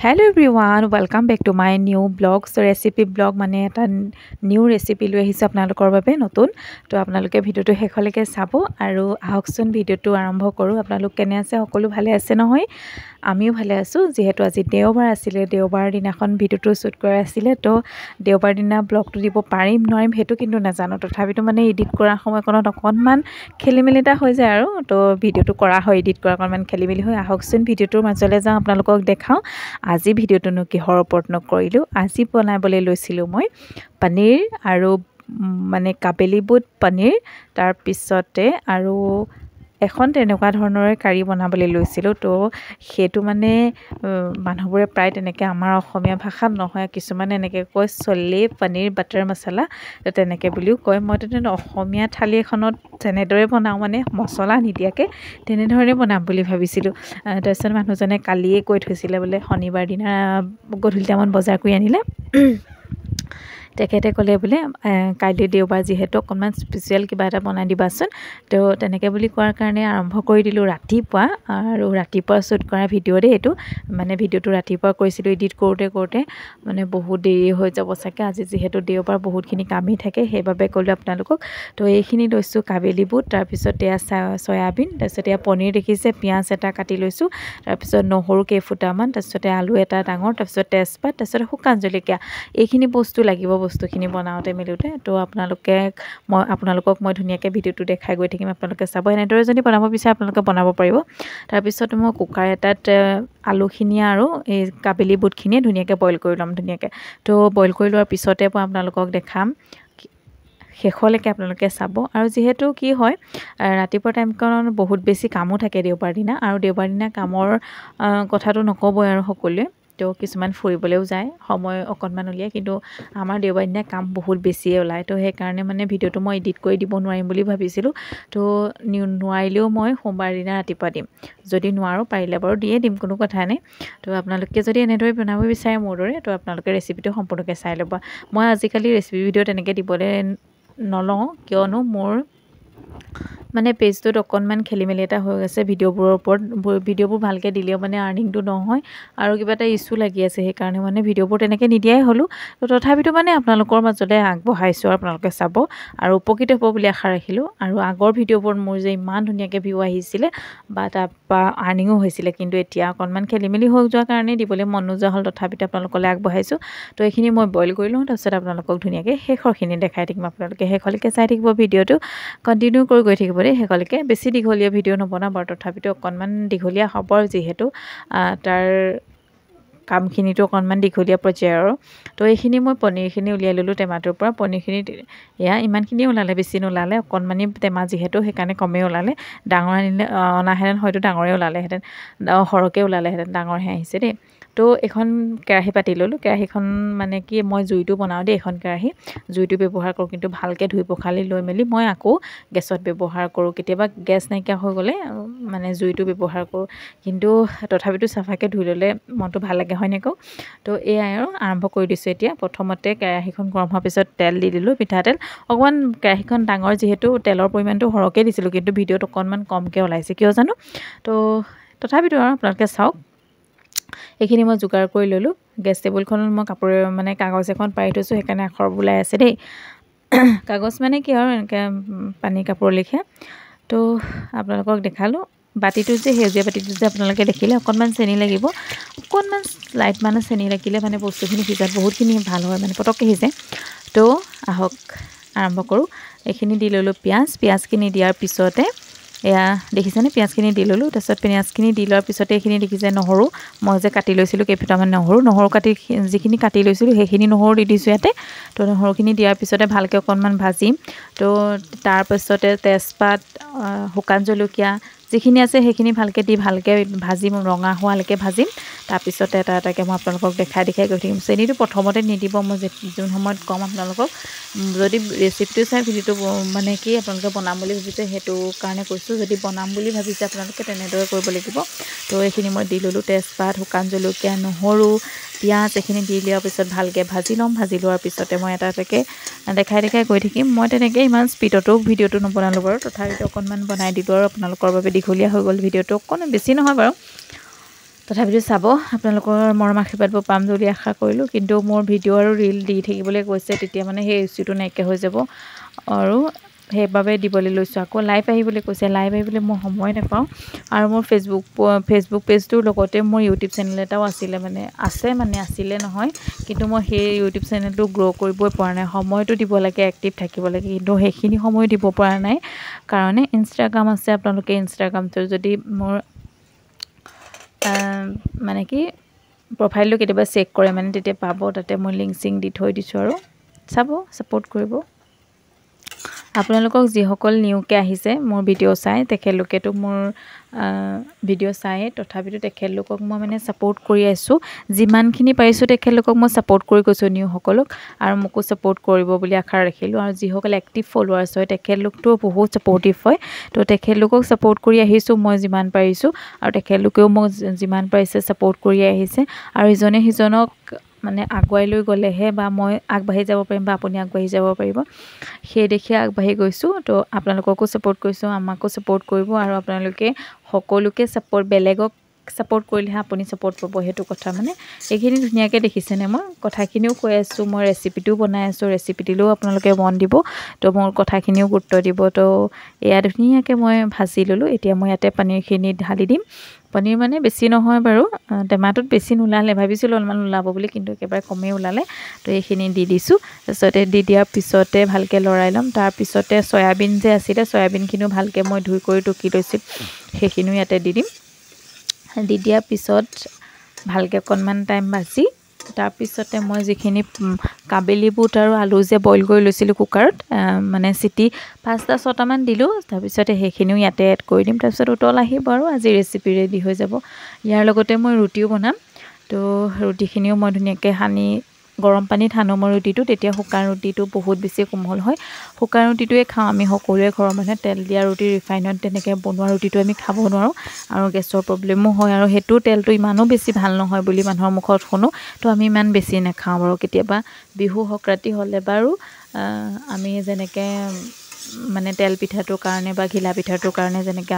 Hello everyone, welcome back to my new blog. So recipe blog মানে এটা new recipe লৈ আহিছে আপোনালোকৰ বাবে নতুন। তো আপোনালোকে ভিডিওটো শেষলৈকে চাব আৰু আহকচোন ভিডিওটো আৰম্ভ কৰোঁ। আপোনালোক কেনে আছে? সকলো ভালে আছে নহয়? আমিও ভালে আছোঁ। যিহেতু আজি দেওবাৰ আছিলে, দেওবাৰ দিনাখন ভিডিওটো শ্বুট কৰা আছিলে। তো দেওবাৰ দিনা ব্লগটো দিব পাৰিম নোৱাৰিম সেইটো কিন্তু নাজানো। তথাপিতো মানে এডিট কৰাৰ সময়কণত অকণমান খেলিমেলি এটা হৈ যায় আৰু তো ভিডিওটো কৰা হয়, এডিট কৰাৰ অকণমান খেলিমেলি হয়। আহকচোন ভিডিওটোৰ মাজলৈ যাওঁ, আপোনালোকক দেখাওঁ আজি ভিডিওটোনো কিহৰ ওপৰত নকৰিলোঁ। আজি বনাবলৈ লৈছিলোঁ মই পনীৰ আৰু মানে কাবেলি বুট পনীৰ, তাৰপিছতে আৰু এখন তেনেকুৱা ধৰণৰে কাৰী বনাবলৈ লৈছিলোঁ। তো সেইটো মানে মানুহবোৰে প্ৰায় তেনেকৈ আমাৰ অসমীয়া ভাষাত নহয়, কিছুমানে এনেকৈ কয় চলে পনীৰ বাটাৰ মচলা, তেনেকৈ বুলিও কয়। মই তেনেকৈ অসমীয়া থালি এখনত যেনেদৰে বনাওঁ মানে মছলা নিদিয়াকৈ তেনেধৰণে বনাম বুলি ভাবিছিলোঁ। তাৰপিছত মানুহজনে কালিয়ে কৈ থৈছিলে বোলে শনিবাৰ দিনা গধূলি টাইমত বজাৰ কৰি আনিলে। তেখেতে ক'লে বোলে কাইলৈ দেওবাৰ যিহেতু অকণমান স্পেচিয়েল কিবা এটা বনাই দিবাচোন। তো তেনেকৈ বুলি কোৱাৰ কাৰণে আৰম্ভ কৰি দিলোঁ ৰাতিপুৱা, আৰু ৰাতিপুৱা শ্বুট কৰা ভিডিঅ' দেই এইটো। মানে ভিডিঅ'টো ৰাতিপুৱা কৰিছিলোঁ, এডিট কৰোঁতে মানে বহুত দেৰি হৈ যাব চাগে। আজি যিহেতু দেওবাৰ বহুতখিনি কামেই থাকে, সেইবাবে ক'লোঁ আপোনালোকক। তো এইখিনি লৈছোঁ কাবেলি বুট, তাৰপিছত এয়া চয়াবিন, তাৰপিছত এয়া পনীৰ দেখিছে, পিঁয়াজ এটা কাটি লৈছোঁ, তাৰপিছত নহৰু কেইফুটামান, তাৰপিছতে আলু এটা ডাঙৰ, তাৰপিছত তেজপাত, তাৰপিছত শুকান জলকীয়া। এইখিনি বস্তু লাগিব বস্তুখিনি বনাওঁতে মেলোঁতে। তো আপোনালোকক মই ধুনীয়াকৈ ভিডিঅ'টো দেখাই গৈ থাকিম, আপোনালোকে চাব। এনেদৰে যদি বনাব বিচাৰে আপোনালোকে বনাব পাৰিব। তাৰপিছত মই কুকাৰ এটাত আলুখিনি আৰু এই কাবেলি বুটখিনিয়ে ধুনীয়াকৈ বইল কৰি ল'ম ধুনীয়াকৈ। তো বইল কৰি লোৱাৰ পিছতে মই আপোনালোকক দেখাম, শেষলৈকে আপোনালোকে চাব। আৰু যিহেতু কি হয় ৰাতিপুৱা টাইমকনত বহুত বেছি কামো থাকে দেওবাৰ দিনা, আৰু দেওবাৰ দিনা কামৰ কথাটো নক'বই আৰু সকলোৱে। তো কিছুমান ফুৰিবলৈও যায় সময় অকণমান উলিয়াই, কিন্তু আমাৰ দেওবাৰ দিনা কাম বহুত বেছিয়ে ওলায়। তো সেইকাৰণে মানে ভিডিঅ'টো মই এডিট কৰি দিব নোৱাৰিম বুলি ভাবিছিলোঁ। তো নোৱাৰিলেও মই সোমবাৰ দিনা ৰাতিপুৱা দিম, যদি নোৱাৰোঁ পাৰিলে বাৰু দিয়ে দিম, কোনো কথা নাই। তো আপোনালোকে যদি এনেদৰে বনাব বিচাৰে মোৰ দৰে, তো আপোনালোকে ৰেচিপিটো সম্পূৰ্ণকৈ চাই ল'ব। মই আজিকালি ৰেচিপি ভিডিঅ' তেনেকৈ দিবলৈ নলওঁ, কিয়নো মোৰ মানে পেজটোত অকণমান খেলিমেলি এটা হৈ গৈছে ভিডিঅ'বোৰৰ ওপৰত। ভিডিঅ'বোৰ ভালকৈ দিলেও মানে আৰ্নিংটো নহয়, আৰু কিবা এটা ইছ্যু লাগি আছে, সেইকাৰণে মানে ভিডিঅ'বোৰ তেনেকৈ নিদিয়াই হ'লোঁ। তো তথাপিতো মানে আপোনালোকৰ মাজলৈ আগবঢ়াইছোঁ, আৰু আপোনালোকে চাব আৰু উপকৃত হ'ব বুলি আশা ৰাখিলোঁ। আৰু আগৰ ভিডিঅ'বোৰত মোৰ যে ইমান ধুনীয়াকৈ ভিউ আহিছিলে বা তাৰপৰা আৰ্নিঙো হৈছিলে, কিন্তু এতিয়া অকণমান খেলিমেলি হৈ যোৱাৰ কাৰণে দিবলৈ মন নোযোৱা হ'ল। তথাপিতো আপোনালোকলৈ আগবঢ়াইছোঁ। তো এইখিনি মই বইল কৰি লওঁ, তাৰপিছত আপোনালোকক ধুনীয়াকৈ শেষৰখিনি দেখাই থাকিম। আপোনালোকে শেষলৈকে চাই থাকিব, ভিডিঅ'টো কণ্টিনিউ কৰি গৈ থাকিব দেই শেষলৈকে। বেছি দীঘলীয়া ভিডিঅ' নবনাওঁ বাৰু, তথাপিতো অকণমান দীঘলীয়া হ'ব, আৰু যিহেতু তাৰ কামখিনিতো অকণমান দীঘলীয়া পৰ্যায়ৰ আৰু। তো এইখিনি মই পনীৰখিনি উলিয়াই ল'লোঁ টেমাটোৰ পৰা। পনীৰখিনি এয়া ইমানখিনিয়ে ওলালে, বেছি নোলালে, অকণমানি টেমা যিহেতু সেইকাৰণে কমেই ওলালে। ডাঙৰ অনাহেঁতেন হয়তো ডাঙৰেই ওলালেহেঁতেন, সৰহকৈ ওলালেহেঁতেন, ডাঙৰহে আহিছে দেই। তো এখন কেৰাহী পাতি ল'লোঁ। কেৰাহীখন মানে কি, মই জুইটো বনাওঁ দেই, এখন কেৰাহী জুইটো ব্যৱহাৰ কৰোঁ, কিন্তু ভালকৈ ধুই পখালি লৈ মেলি মই আকৌ গেছত ব্যৱহাৰ কৰোঁ। কেতিয়াবা গেছ নাইকিয়া হৈ গ'লে মানে জুইটো ব্যৱহাৰ কৰোঁ, কিন্তু তথাপিতো চাফাকৈ ধুই ল'লে মনটো ভাল লাগে, হয়নে কওক? তো এয়াই আৰু আৰম্ভ কৰি দিছোঁ এতিয়া। প্ৰথমতে কেৰাহীখন গৰম হোৱাৰ পিছত তেল দি দিলোঁ, মিঠাতেল অকণমান। কেৰাহীখন ডাঙৰ যিহেতু তেলৰ পৰিমাণটো সৰহকৈ দিছিলোঁ, কিন্তু ভিডিঅ'ত অকণমান কমকৈ ওলাইছে কিয় জানো। তো তথাপিতো আৰু আপোনালোকে চাওক। এইখিনি মই যোগাৰ কৰি ল'লোঁ। গেছ টেবুলখনত মই মানে কাগজ এখন পাৰি থৈছোঁ, সেইকাৰণে আখৰবোৰ ওলাই আছে দেই। কাগজ মানে কি আৰু এনেকৈ পানী কাপোৰ লিখে। তো আপোনালোকক দেখালোঁ। বাতিটো যে সেউজীয়া বাতিটো যে আপোনালোকে দেখিলে, অকণমান চেনি লাগিব, অকণমান লাইট মানে চেনি লাগিলে মানে বস্তুখিনি সিজাত বহুতখিনি ভাল হয়, মানে পটককৈ সিজে। তো আহক আৰম্ভ কৰোঁ। এইখিনি দি ল'লোঁ পিঁয়াজখিনি দিয়াৰ পিছতে এয়া দেখিছেনে, পিঁয়াজখিনি দি ল'লোঁ। তাৰপিছত পিঁয়াজখিনি দি লোৱাৰ পিছতে এইখিনি দেখিছে নহৰু, মই যে কাটি লৈছিলোঁ কেইফুটামান নহৰু যিখিনি কাটি লৈছিলোঁ সেইখিনি নহৰু দি দিছোঁ ইয়াতে। তো নহৰুখিনি দিয়াৰ পিছতে ভালকৈ অকণমান ভাজিম। তো তাৰপিছতে তেজপাত, শুকান জলকীয়া যিখিনি আছে সেইখিনি ভালকৈ দি ভালকৈ ভাজিম, ৰঙা হোৱালৈকে ভাজিম। তাৰপিছতে এটা এটাকৈ মই আপোনালোকক দেখাই গৈ থাকিম। চেনিটো প্ৰথমতে নিদিব, মই যোন সময়ত ক'ম আপোনালোকক। যদি ৰেচিপিটো চাই ভিডিঅ'টো মানে কি আপোনালোকে বনাম বুলি ভাবিছে, সেইটো কাৰণে কৈছোঁ। যদি বনাম বুলি ভাবিছে আপোনালোকে তেনেদৰে কৰিব লাগিব। তো এইখিনি মই দি ল'লোঁ, তেজপাত, শুকান জলকীয়া, নহৰু, পিঁয়াজ এইখিনি দি লোৱাৰ পিছত ভালকৈ ভাজি ল'ম। ভাজি লোৱাৰ পিছতে মই এটা এটাকৈ দেখাই গৈ থাকিম। মই তেনেকৈ ইমান স্পীডতো ভিডিঅ'টো নবনালোঁ বাৰু, তথাপিতো অকণমান বনাই দিলোঁ, আৰু আপোনালোকৰ বাবে দীঘলীয়া হৈ গ'ল ভিডিঅ'টো, অকণমান বেছি নহয় বাৰু। তথাপিতো চাব, আপোনালোকৰ মৰম আশীৰ্বাদবোৰ পাম বুলি আশা কৰিলোঁ। কিন্তু মোৰ ভিডিঅ' আৰু ৰীল দি থাকিবলৈ কৈছে, তেতিয়া মানে সেই ইচ্যুটো নাইকিয়া হৈ যাব আৰু সেইবাবে দিবলৈ লৈছোঁ। আকৌ লাইভ আহিবলৈ কৈছে, লাইভ আহিবলৈ মই সময় নাপাওঁ। আৰু মোৰ ফেচবুক পেজটোৰ লগতে মোৰ ইউটিউব চেনেল এটাও আছিলে নহয়, কিন্তু মই সেই ইউটিউব চেনেলটো গ্ৰ' কৰিবই পৰা নাই। সময়টো দিব লাগে, এক্টিভ থাকিব লাগে, কিন্তু সেইখিনি সময় দিব পৰা নাই কাৰণে ইনষ্টাগ্ৰাম আছে। আপোনালোকে ইনষ্টাগ্ৰামটো যদি মোৰ মানে কি প্ৰফাইলটো কেতিয়াবা চেক কৰে মানে, তেতিয়া পাব, তাতে মই লিংক দি থৈ দিছোঁ আৰু চাব, ছাপোৰ্ট কৰিব। আপোনালোকক যিসকল নিউকৈ আহিছে মোৰ ভিডিঅ' চাই, তেখেতলোকেতো মোৰ ভিডিঅ' চায়ে, তথাপিতো তেখেতলোকক মই মানে ছাপোৰ্ট কৰি আছোঁ। যিমানখিনি পাৰিছোঁ তেখেতলোকক মই ছাপোৰ্ট কৰি গৈছোঁ নিউসকলক, আৰু মোকো ছাপোৰ্ট কৰিব বুলি আশা ৰাখিলোঁ। আৰু যিসকল এক্টিভ ফলোৱাৰ্ছ হয় তেখেতলোকতো বহুত ছাপোৰ্টিভ হয়, তো তেখেতলোকক ছাপোৰ্ট কৰি আহিছোঁ মই যিমান পাৰিছোঁ, আৰু তেখেতলোকেও মোক যিমান পাৰিছে ছাপোৰ্ট কৰি আহিছে। আৰু ইজনে সিজনক মানে আগুৱাই লৈ গ'লেহে বা মই আগবাঢ়ি যাব পাৰিম বা আপুনি আগবাঢ়ি যাব পাৰিব, সেই দেখি আগবাঢ়ি গৈছোঁ। তো আপোনালোককো ছাপোৰ্ট কৰিছোঁ, আমাকো ছাপোৰ্ট কৰিব। আৰু আপোনালোকে সকলোকে বেলেগক ছাপোৰ্ট কৰিলেহে আপুনি ছাপোৰ্ট পাব, সেইটো কথা মানে। এইখিনি ধুনীয়াকৈ দেখিছেনে, মই কথাখিনিও কৈ আছোঁ, মই ৰেচিপিটোও বনাই আছোঁ, ৰেচিপিটিলেও আপোনালোকে মন দিব, তো মোৰ কথাখিনিও গুৰুত্ব দিব। তো এয়া ধুনীয়াকৈ মই ভাজি ল'লোঁ। এতিয়া মই ইয়াতে পনীৰখিনি ঢালি দিম। পনীৰ মানে বেছি নহয় বাৰু, টেমাটোত বেছি নোলালে, ভাবিছিলোঁ অলপমান ওলাব বুলি, কিন্তু একেবাৰে কমেই ওলালে। তো এইখিনি দি দিছোঁ। তাৰপিছতে দি দিয়াৰ পিছতে ভালকৈ লৰাই ল'ম। তাৰপিছতে চয়াবিন যে আছিলে, চয়াবিনখিনিও ভালকৈ মই ধুই কৰি টুকি লৈছিলোঁ, সেইখিনিও ইয়াতে দি দিম। দি দিয়াৰ পিছত ভালকৈ অকণমান টাইম ভাজি, তাৰপিছতে মই যিখিনি কাবেলি বুট আৰু আলু যে বইল কৰি লৈছিলোঁ কুকাৰত, মানে চিটি 5-6টামান দিলোঁ। তাৰপিছতে সেইখিনিও ইয়াতে এড কৰি দিম। তাৰপিছত উতল আহিব আৰু আজি ৰেচিপি ৰেডি হৈ যাব। ইয়াৰ লগতে মই ৰুটিও বনাম। তো ৰুটিখিনিও মই ধুনীয়াকৈ গৰম পানীত সানো মই ৰুটিটো, তেতিয়া শুকান ৰুটিটো বহুত বেছি কোমল হয়। শুকান ৰুটিটোৱে খাওঁ আমি সকলোৱে ঘৰৰ মানুহে, তেল দিয়া ৰুটি, ৰিফাইনত তেনেকৈ বনোৱা ৰুটিটো আমি খাব নোৱাৰোঁ, আৰু গেছৰ প্ৰব্লেমো হয়, আৰু সেইটো তেলটো ইমানো বেছি ভাল নহয় বুলি মানুহৰ মুখত শুনো। তো আমি ইমান বেছি নাখাওঁ বাৰু। কেতিয়াবা বিহু সংক্ৰান্তি হ'লে বাৰু আমি যেনেকৈ মানে তেল পিঠাটোৰ কাৰণে বা ঘিলা পিঠাটোৰ কাৰণে যেনেকৈ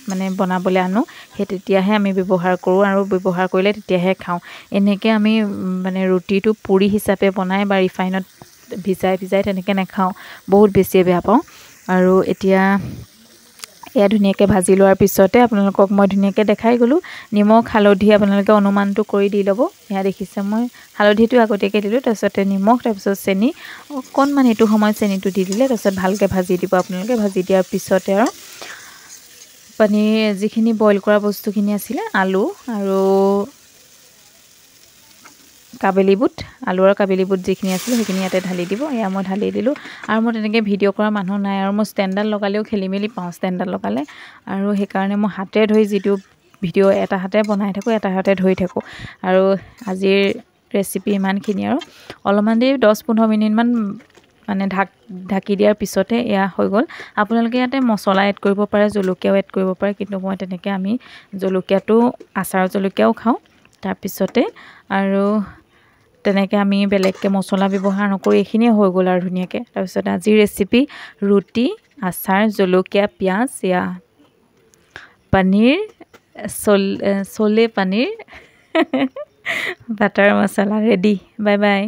মানে বনাবলৈ আনো, সেই তেতিয়াহে আমি ব্যৱহাৰ কৰোঁ, আৰু ব্যৱহাৰ কৰিলে তেতিয়াহে খাওঁ। এনেকৈ আমি মানে ৰুটিটো পুৰি হিচাপে বনাই বা ৰিফাইনত ভিজাই তেনেকৈ নাখাওঁ, বহুত বেছিয়ে বেয়া পাওঁ। আৰু এতিয়া এয়া ধুনীয়াকৈ ভাজি লোৱাৰ পিছতে আপোনালোকক মই ধুনীয়াকৈ দেখাই গ'লোঁ। নিমখ হালধি আপোনালোকে অনুমানটো কৰি দি ল'ব। এয়া দেখিছে, মই হালধিটো আগতীয়াকৈ দিলোঁ, তাৰপিছতে নিমখ, তাৰপিছত চেনি অকণমান, এইটো সময়ত চেনিটো দি দিলে, তাৰপিছত ভালকৈ ভাজি দিব আপোনালোকে। ভাজি দিয়াৰ পিছতে আৰু পনীৰ যিখিনি বইল কৰা বস্তুখিনি আছিলে, আলু আৰু কাবেলি বুট, আলু আৰু কাবেলি বুট যিখিনি আছিলে সেইখিনি ইয়াতে ঢালি দিব। এয়া মই ঢালি দিলোঁ। আৰু মই তেনেকৈ ভিডিঅ' কৰা মানুহ নাই, আৰু মই ষ্টেণ্ডডাল লগালেও খেলি মেলি পাওঁ ষ্টেণ্ডডাল লগালে, আৰু সেইকাৰণে মই হাতে ধৰি যিটো ভিডিঅ' এটা হাতে বনাই থাকোঁ, এটা হাতে ধৰি থাকোঁ। আৰু আজিৰ ৰেচিপি ইমানখিনি, আৰু অলপমান দেৰি 10-15 মিনিটমান মানে ঢাকি দিয়াৰ পিছতে এয়া হৈ গ'ল। আপোনালোকে ইয়াতে মছলা এড কৰিব পাৰে, জলকীয়াও এড কৰিব পাৰে, কিন্তু মই তেনেকৈ আমি জলকীয়াটো আচাৰৰ জলকীয়াও খাওঁ। তাৰপিছতে আৰু তেনেকৈ আমি বেলেগকৈ মছলা ব্যৱহাৰ নকৰি এইখিনিয়ে হৈ গ'ল আৰু ধুনীয়াকৈ। তাৰপিছত আজিৰ ৰেচিপি ৰুটি, আচাৰ, জলকীয়া, পিঁয়াজ, এয়া পনীৰ, চলে পনীৰ বাটাৰ মছলা ৰেডি। Bye bye.